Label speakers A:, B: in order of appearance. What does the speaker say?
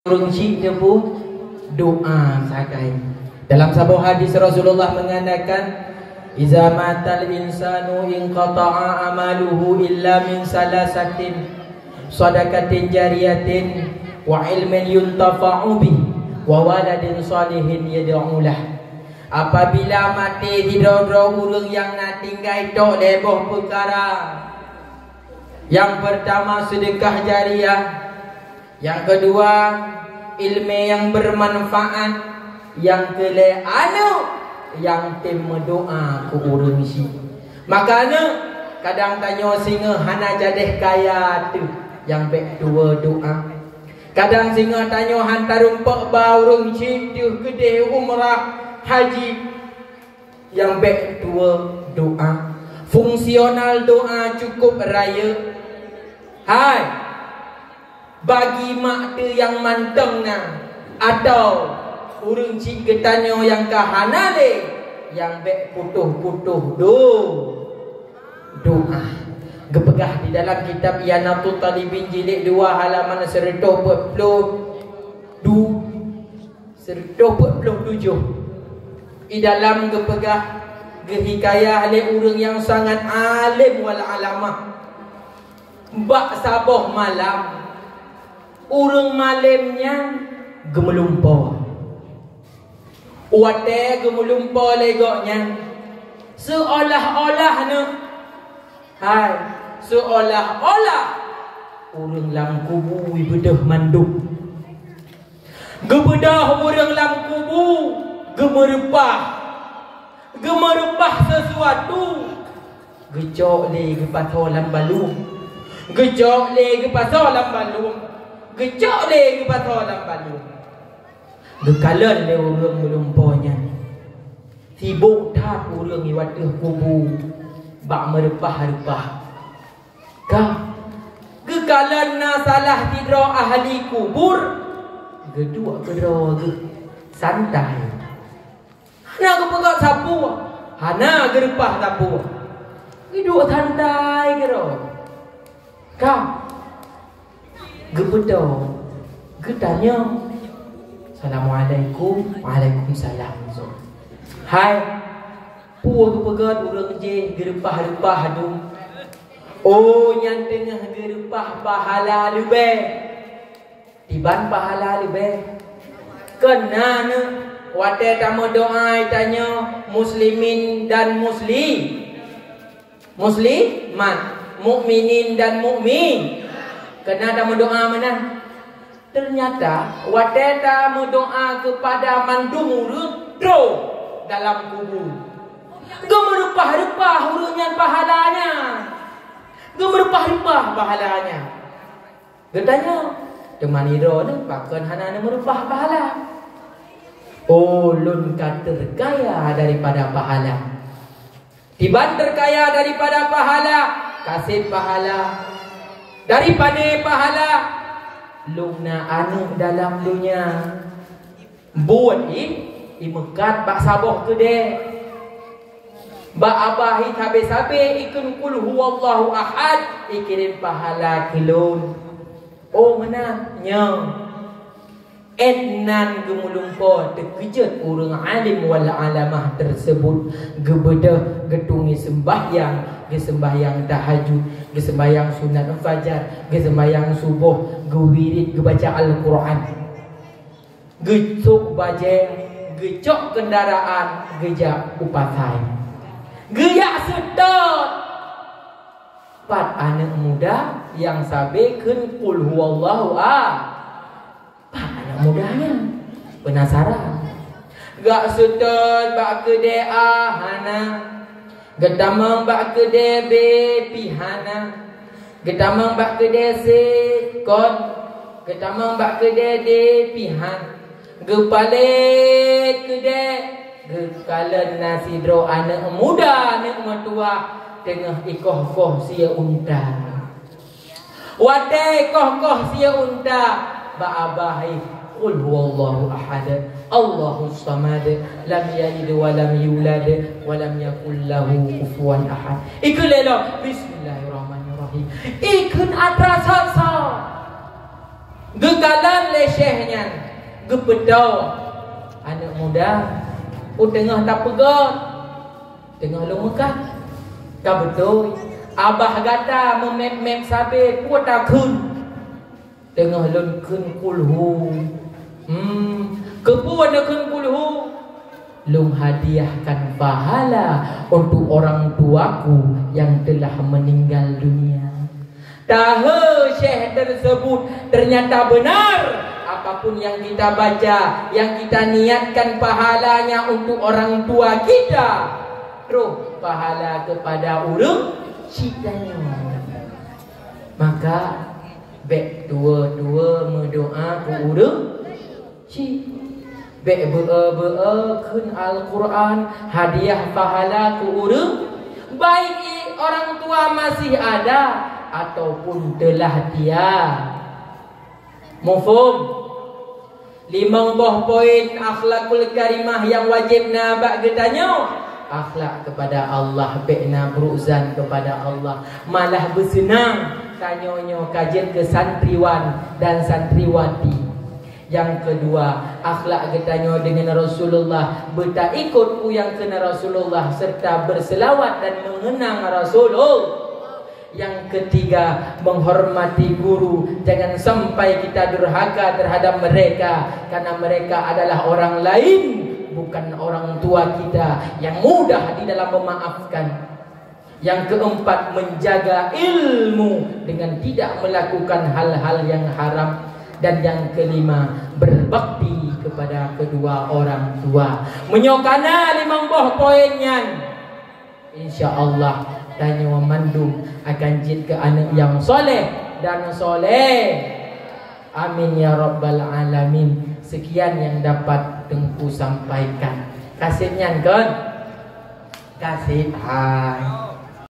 A: Runcik dia pun doa sakai. Dalam sebuah hadis Rasulullah mengatakan, "Iza matal insanu inqata'a amaluhu illa min salasatin shadaqatin jariyatin wa ilmin yuntafa'u bih wa waladin salihin yad'u lah." Apabila mati hidro-hidro urang yang nak tinggal tok leboh perkara. Yang pertama sedekah jariah, yang kedua ilmu yang bermanfaat, yang kelima anak yang tema doa ke urang si. Makanya kadang tanya singa hana jadeh kaya tu, yang baik dua doa. Kadang singa tanya hantar umpak bau urang si tu gede umrah haji, yang baik dua doa. Fungsional doa cukup raya. Hai, bagi mak tu yang manteng na, atau urang cik getanya yang kahana le, yang baik putuh-putuh doa. Gepegah di dalam kitab Iyanatul Talibin jilid 2 halaman 127. Di dalam gepegah gehikayah le urang yang sangat alim wal alamah. Bak saboh malam, urang malamnya gemelumpa. Wate gemelumpa legoknya. Seolah-olah ne. Hai, seolah-olah urang lam kubu bedah manduk. Gebedah urang lam kubu gemerepah sesuatu. Gejok le ke patho lam balung. Gejok le ke patho lam balung. Gejok le ke patho lam balung. Gekalan le urang melumponya. Sibuk tak urang ni wateh kubu bak merepah-repah. Kah gekalan na salah tidro ahli kubur, gedua kedro ge santai. Hana kepegak sapu, hana gerepah sapu. Gedua santai kedro. Kah gebedo getanya Assalamualaikum. Waalaikumsalam. Hai, puah kepegat urang je gerepah-repah tu. Oh, yang tengah gerepah pahala lebih. Tiban pahala lebih. Kenana wate tamu doa tanya muslimin dan muslimat, mukminin dan mukmin. Kena tamu doa mana? Ternyata wate tamu doa kepada mandung retro dalam kubur. Gemerepah-repah urutnya pahalanya. Gemerepah-repah pahalanya. Getanya temaniro ni bahkan hana merepah pahala. Oh, lun terkaya daripada pahala. Tiban terkaya daripada pahala, kasih pahala. Daripada pahala luna anu dalam dunia. Buat imekat bak saboh ke de. Bak abahi habis-habis ikun kul huwallahu ahad, ikirim pahala kilun. Oh menanya etnan gemulumpo terkejut urang alim wal alamah tersebut gebedah getungi sembahyang, sembahyang tahajud, sembahyang sunat fajar, sembahyang subuh, gewirid gebaca Al-Quran, gecuk bajeng, gecok kendaraan, gejak upasai, geyak sedot. Pat anak muda yang sabekeun qul huwallahu ahad. Pat anak mudanya penasaran. Gak sedot bak kede ahana. Getamang bak kede be pihana. Getamang bak kede se kon. Getamang bak kede de pihan. Gepalet kede. Gekalan nasi dro anak muda anak mertua tengah ikoh-koh sia unta. Wadai koh-koh sia unta ba'abahi qul huwallahu ahad Allahus samad lam yalid wa lam yulad wa lam yakul lahu kufuwan ahad. Ikulela bismillahirrahmanirrahim. Ikun adrasasa Gekalan lesehnya, gepedau anak muda, tengah tak pegat, tengah lu Mekah, kau betul. Abah gata memem sabe puata kun, tengah lun kun kulhu, kepuan kun kulhu, lung hadiahkan pahala untuk orang tuaku yang telah meninggal dunia. Tahu syekh tersebut ternyata benar. Apapun yang kita baca, yang kita niatkan pahalanya untuk orang tua kita, terus pahala kepada orang citanya. Maka bek dua-dua mendoa ke orang cit. Bek be'a kun Al-Quran hadiah pahala ke orang. Baik orang tua masih ada ataupun telah dia. Mufhum? 50 poin akhlakul karimah yang wajib nabak getanya. Akhlak kepada Allah, bekna beruzan kepada Allah. Malah bersenang tanyonyo kajian ke santriwan dan santriwati. Yang kedua, akhlak getanya dengan Rasulullah, bertak ikut yang kena Rasulullah serta berselawat dan mengenang Rasulullah. Yang ketiga, menghormati guru. Jangan sampai kita durhaka terhadap mereka, karena mereka adalah orang lain, bukan orang tua kita, yang mudah di dalam memaafkan. Yang keempat, menjaga ilmu dengan tidak melakukan hal-hal yang haram. Dan yang kelima, berbakti kepada kedua orang tua. Menyokana 50 poinnya, InsyaAllah tanya mandung akan jid ke anak yang soleh dan soleh. Amin ya rabbal alamin. Sekian yang dapat Tengku sampaikan. Kasihnya kan? Kasih hai.